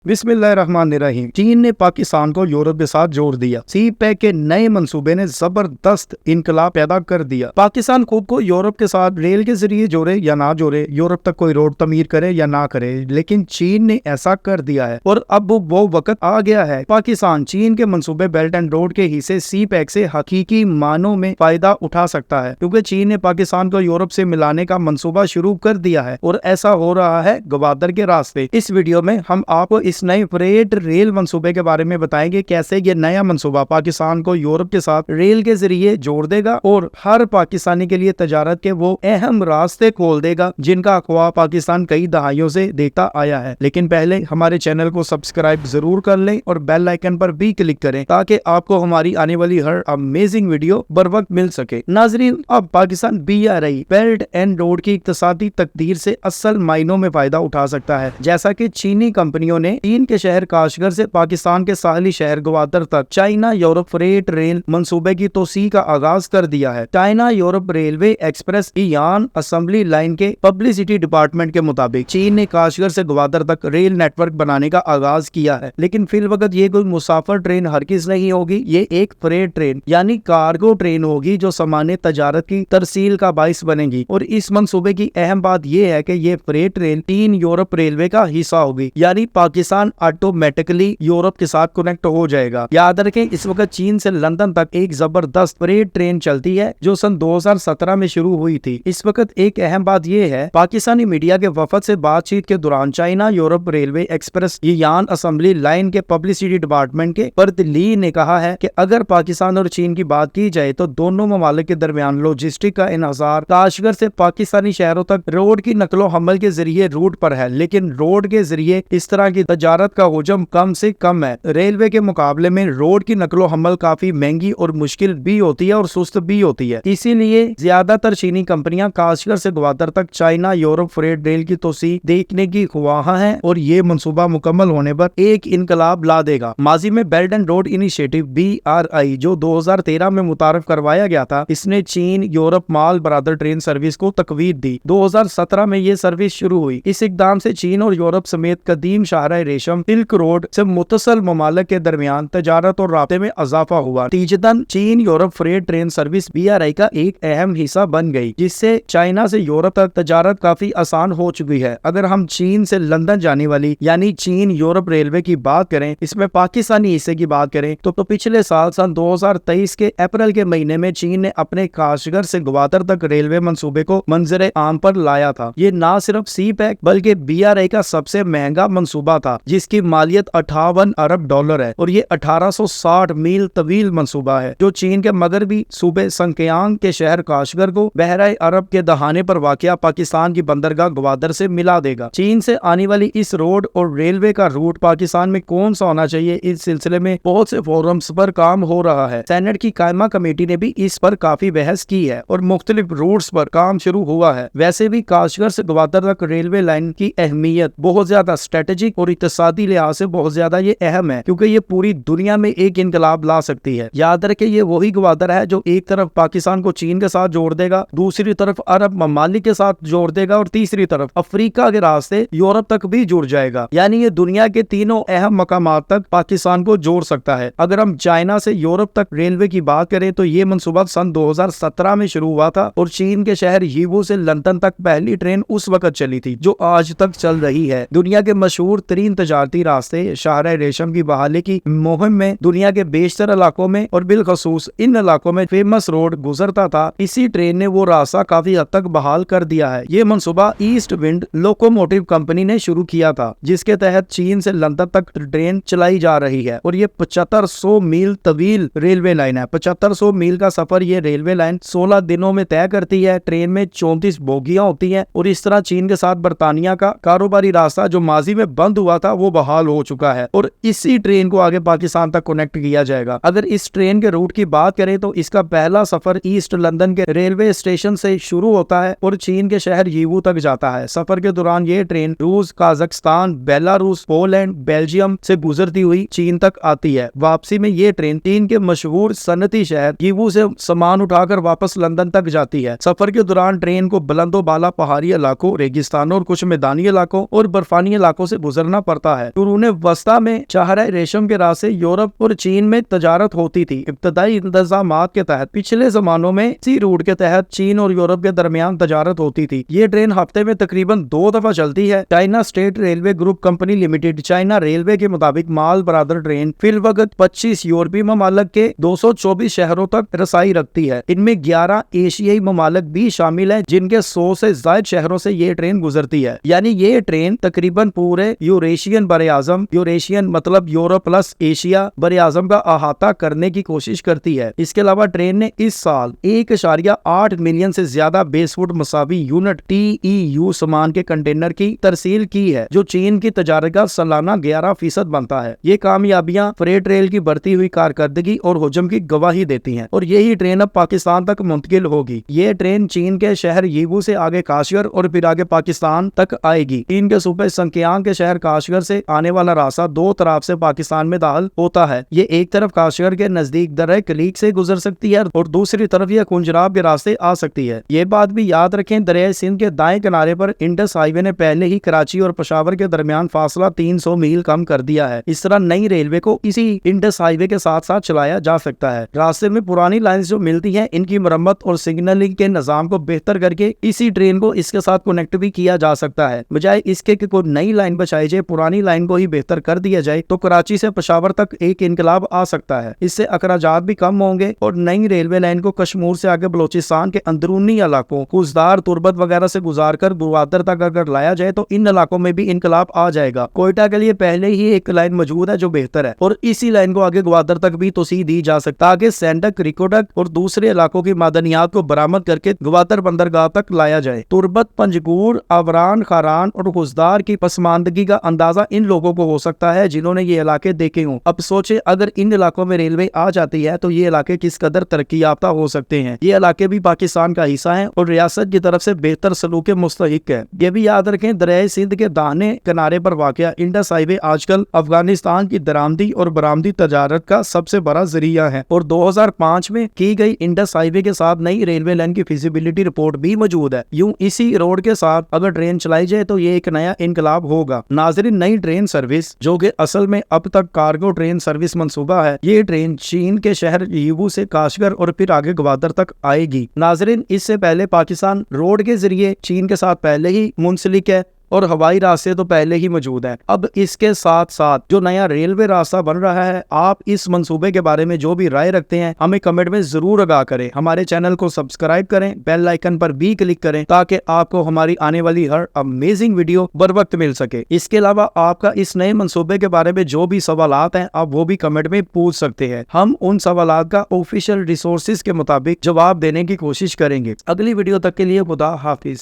बिस्मिल्लाहिर्रहमानिर्रहीम। चीन ने पाकिस्तान को यूरोप के साथ जोड़ दिया। सी पैक के नए मंसूबे ने जबरदस्त इनकलाब पैदा कर दिया। पाकिस्तान खुद को यूरोप के साथ रेल के जरिए जोड़े या ना जोड़े, यूरोप तक कोई रोड तमीर करे या ना करे, लेकिन चीन ने ऐसा कर दिया है और अब वो वक्त आ गया है। पाकिस्तान चीन के मंसूबे बेल्ट एंड रोड के हिस्से सी पैक से हकीकी मानों में फायदा उठा सकता है, क्योंकि चीन ने पाकिस्तान को यूरोप से मिलाने का मंसूबा शुरू कर दिया है और ऐसा हो रहा है गवादर के रास्ते। इस वीडियो में हम आपको इस नए फ्रेट रेल मंसूबे के बारे में बताएंगे, कैसे ये नया मंसूबा पाकिस्तान को यूरोप के साथ रेल के जरिए जोड़ देगा और हर पाकिस्तानी के लिए तजारत के वो अहम रास्ते खोल देगा जिनका ख्वाब पाकिस्तान कई दहाइयों से देखता आया है। लेकिन पहले हमारे चैनल को सब्सक्राइब जरूर कर लें और बेल आइकन पर भी क्लिक करें ताकि आपको हमारी आने वाली हर अमेजिंग वीडियो बर वक्त मिल सके। नाजरीन, अब Pakistan BRI belt and road की इक्तिसादी तकदीर से असल मायनों में फायदा उठा सकता है। जैसा कि चीनी कंपनियों ने चीन के शहर काशगर से पाकिस्तान के साहली शहर ग्वादर तक चाइना यूरोप फ्रेट रेल मंसूबे की तोसी का आगाज कर दिया है। चाइना यूरोप रेलवे एक्सप्रेस यान असेंबली लाइन के पब्लिसिटी डिपार्टमेंट के मुताबिक चीन ने काशगर से ग्वादर तक रेल नेटवर्क बनाने का आगाज किया है, लेकिन फिल वक्त ये कोई मुसाफिर ट्रेन हरगिज नहीं होगी। ये एक फ्रेट ट्रेन यानी कार्गो ट्रेन होगी जो सामान्य तजारत की तरसील का बाइस बनेगी। और इस मंसूबे की अहम बात यह है कि ये फ्रेट ट्रेन चीन यूरोप रेलवे का हिस्सा होगी, यानी पाकिस्तान ऑटोमेटिकली यूरोप के साथ कनेक्ट हो जाएगा। याद रखें, इस वक्त चीन से लंदन तक एक जबरदस्त फ्रेट ट्रेन चलती है जो सन 2017 में शुरू हुई थी। इस वक्त एक अहम बात यह है, पाकिस्तानी मीडिया के वफद से बातचीत के दौरान चाइना यूरोप रेलवे एक्सप्रेस यान असेंबली लाइन के पब्लिसिटी डिपार्टमेंट के पर्दली ने कहा है कि अगर पाकिस्तान और चीन की बात की जाए तो दोनों ममालिक के दरमियान लॉजिस्टिक का इन्हिसार काशगर से पाकिस्तानी शहरों तक रोड की नकलो हमल के जरिए रूट पर है, लेकिन रोड के जरिए इस तरह की तजारत का हुजम कम से कम है। रेलवे के मुकाबले में रोड की नकलो हमल काफी महंगी और मुश्किल भी होती है और सुस्त भी होती है। इसीलिए ज्यादातर चीनी कंपनियां काशगर से ग्वादर तक चाइना यूरोप फ्रेट रेल की तोसी देखने की ख्वाह हैं और ये मंसूबा मुकम्मल होने पर एक इनकलाब ला देगा। माजी में belt and road initiative BRI जो 2013 में मुतारफ करवाया गया था, इसने चीन यूरोप माल बरादर ट्रेन सर्विस को तकवीद दी। 2017 में ये सर्विस शुरू हुई। इस इकदाम से चीन और यूरोप समेत कदीम शाहराह रेशम सिल्क रोड से मुतसल ममालिक के दरमियान तजारत और राब्ते में इजाफा हुआ। नतीजतन चीन Europe freight train service BRI का एक अहम हिस्सा बन गई, जिससे चाइना से यूरोप तक तजारत काफी आसान हो चुकी है। अगर हम चीन से लंदन जाने वाली यानी चीन यूरोप रेलवे की बात करें, इसमें पाकिस्तानी हिस्से की बात करें तो पिछले साल सन 2023 के अप्रैल के महीने में चीन ने अपने काशगर से ग्वादर तक रेलवे मंसूबे को मंजर आम पर लाया था। ये ना सिर्फ सी पैक बल्कि BRI का सबसे महंगा मंसूबा था, जिसकी मालियत 58 अरब डॉलर है और ये 1860 मील तवील मंसूबा है जो चीन के मगरबी सूबे संक्यांग के शहर काशगर को बहराए अरब के दहाने पर वाक़िया पाकिस्तान की बंदरगाह ग्वादर से मिला देगा। चीन से आने वाली इस रोड और रेलवे का रूट पाकिस्तान में कौन सा होना चाहिए, इस सिलसिले में बहुत से फोरम्स पर काम हो रहा है। सेनेट की कायमा कमेटी ने भी इस पर काफी बहस की है और मुख्तलिफ रूट्स पर काम शुरू हुआ है। वैसे भी काशगर से ग्वादर तक रेलवे लाइन की अहमियत बहुत ज्यादा स्ट्रेटेजिक और इक्तिसादी लिहाज से बहुत ज्यादा ये अहम है, क्योंकि ये पूरी दुनिया में एक इनकलाब ला सकती है। याद रखें, ये वही ग्वादर है जो एक तरफ पाकिस्तान को चीन के साथ जोड़ देगा, दूसरी तरफ अरब ममालिक के साथ जोड़ देगा और तीसरी तरफ अफ्रीका के रास्ते यूरोप तक भी जुड़ जाएगा। यानी ये दुनिया के तीनों अहम मकामात तक पाकिस्तान को जोड़ सकता है। अगर हम चाइना से यूरोप तक रेलवे की बात करें तो ये मंसूबा सन 2017 में शुरू हुआ था और चीन के शहर यीवू से लंदन तक पहली ट्रेन उस वक्त चली थी जो आज तक चल रही है। दुनिया के मशहूर तरीन तजारती रास्ते शाहराह रेशम की बहाली की मुहिम में दुनिया के बेशतर इलाकों में और बिलखसूस इन इलाकों में फेमस रोड गुजरता था। इसी ट्रेन ने वो रास्ता काफी हद तक बहाल कर दिया है। ये मंसूबा ईस्ट विंड लोकोमोटिव कंपनी ने शुरू किया था, जिसके तहत चीन से लंदन तक ट्रेन चलाई जा रही है और ये 7500 मील तवील रेलवे लाइन है। 7500 मील का सफर ये रेलवे लाइन 16 दिनों में तय करती है। ट्रेन में 34 बोगियां होती हैं और इस तरह चीन के साथ बरतानिया का कारोबारी रास्ता जो माजी में बंद हुआ था वो बहाल हो चुका है और इसी ट्रेन को आगे पाकिस्तान तक कनेक्ट किया जाएगा। अगर इस ट्रेन के रूट की बात करें तो इसका पहला सफर ईस्ट लंदन के रेलवे स्टेशन से शुरू होता है और चीन के शहर यीवू तक जाता है। सफर के दौरान ये ट्रेन रूस, काजाकिस्तान, बेलारूस, पोलैंड, बेल्जियम से गुजरती हुई चीन तक आती है। वापसी में ये ट्रेन चीन के मशहूर सनती शहर यीवू से सामान उठाकर वापस लंदन तक जाती है। सफर के दौरान ट्रेन को बुलंदो बाला पहाड़ी इलाकों, रेगिस्तानों और कुछ मैदानी इलाकों और बर्फानी इलाकों से गुजरना पड़ता है। कुरून वस्ता में चाहरा रेशम के रास्ते यूरोप और चीन में तजारत होती थी। इब्तदाई इंतजामात के तहत पिछले जमानों में सी रूट के तहत चीन और यूरोप के दरमियान तजारत होती थी। ये ट्रेन हफ्ते में तकरीबन 2 दफा चलती है। China state railway group company limited China railway के मुताबिक माल बरादर ट्रेन फिल वक्त 25 यूरोपीय ममालिक के 224 शहरों तक रसाई रखती है। इनमें 11 एशियाई ममालिक भी शामिल है, जिनके 100 से ज्यादा शहरों से ये ट्रेन गुजरती है। यानी ये ट्रेन तकरीबन पूरे यूरेशियन बरे आजम, यूरेशियन मतलब यूरोप प्लस एशिया बरे आजम का अहाता करने की कोशिश करती है। इसके अलावा ट्रेन ने इस साल 1.8 मिलियन से ज्यादा बेसफुट मसावी यूनिट TEU सामान के कंटेनर की तरसील की है, जो चीन की तजारत का सालाना 11% बनता है। ये कामयाबियां फ्रेट रेल की बढ़ती हुई कारकर्दगी और हुजम की गवाही देती हैं और यही ट्रेन अब पाकिस्तान तक मुंतकिल होगी। ये ट्रेन चीन के शहर यीवू से आगे काशगर और फिर आगे पाकिस्तान तक आएगी। चीन के सूबे संकियांग के शहर काशगर से आने वाला रास्ता 2 तरफ से पाकिस्तान में दाखिल होता है। ये एक तरफ काशगर के नजदीक दर्रे कलीक से गुजर सकती है और दूसरी तरफ यह कुंजराब के रास्ते आ सकती है। ये बात भी याद रखें, दरिया सिंध के दाएं किनारे पर इंडस हाईवे ने पहले ही कराची और पेशावर के दरमियान फासला 300 मील कम कर दिया है। इस तरह नई रेलवे को इसी इंडस हाईवे के साथ साथ चलाया जा सकता है। रास्ते में पुरानी लाइन जो मिलती है, इनकी मरम्मत और सिग्नलिंग के निजाम को बेहतर करके इसी ट्रेन को इसके साथ कनेक्ट भी किया जा सकता है। बजाय इसके कि कोई नई लाइन बचाई जाए, पुरानी लाइन को ही बेहतर कर दिया जाए, तो कराची से पेशावर तक एक इनकलाब आ सकता है। इससे अखराजात भी कम होंगे और नई रेलवे लाइन को कश्मीर से आगे बलोचिस्तान के अंदरूनी इलाकों कुजदार, तुर्बत वगैरह से गुजार कर ग्वादर तक अगर लाया जाए तो इन इलाकों में भी इनकलाब आ जाएगा। कोयटा के लिए पहले ही एक लाइन मौजूद है जो बेहतर है और इसी लाइन को आगे ग्वादर तक भी तोसी दी जा सकता है। आगे सैंडक, रिकोडक और दूसरे इलाकों की मादनियात को बरामद करके ग्वादर बंदरगाह तक लाया जाए। तुर्बत, पंजगूर, आवरान, खारान और गुजदार की पसमानदगी का अंदाजा इन लोगों को हो सकता है जिन्होंने ये इलाके देखे हों। अब सोचे, अगर इन इलाकों में रेलवे आ जाती है तो ये इलाके किस कदर तरक्की याफ्ता हो सकते हैं। ये इलाके भी पाकिस्तान का हिस्सा है और रियासत की तरफ से बेहतर सलूक के मुस्तहिक है। ये भी याद रखें, दरिया सिंध के दाहिने किनारे पर वाक़या इंडस हाईवे आजकल अफगानिस्तान की दरामदी और बरामदी तजारत का सबसे बड़ा जरिया है और 2005 में की गई इंडस हाईवे के साथ नई रेलवे लाइन की फिजिबिलिटी रिपोर्ट भी मौजूद है। यूं इसी रोड के साथ अगर ट्रेन चलाई जाए तो ये एक नया इनकलाब होगा। नाज़रीन, नई ट्रेन सर्विस जो कि असल में अब तक कार्गो ट्रेन सर्विस मंसूबा है, ये ट्रेन चीन के शहर यीवू से काशगर और फिर आगे ग्वादर तक आएगी। नाज़रीन, इससे पहले पाकिस्तान रोड के जरिए चीन के साथ पहले ही मुंसलिक है और हवाई रास्ते तो पहले ही मौजूद है। अब इसके साथ साथ जो नया रेलवे रास्ता बन रहा है, आप इस मंसूबे के बारे में जो भी राय रखते हैं हमें कमेंट में जरूर आगाह करें। हमारे चैनल को सब्सक्राइब करें, बेल आइकन पर भी क्लिक करें ताकि आपको हमारी आने वाली हर अमेजिंग वीडियो बर वक्त मिल सके। इसके अलावा आपका इस नए मंसूबे के बारे में जो भी सवालात हैं, आप वो भी कमेंट में पूछ सकते हैं। हम उन सवालात का ऑफिशियल रिसोर्सेज के मुताबिक जवाब देने की कोशिश करेंगे। अगली वीडियो तक के लिए खुदा हाफिज।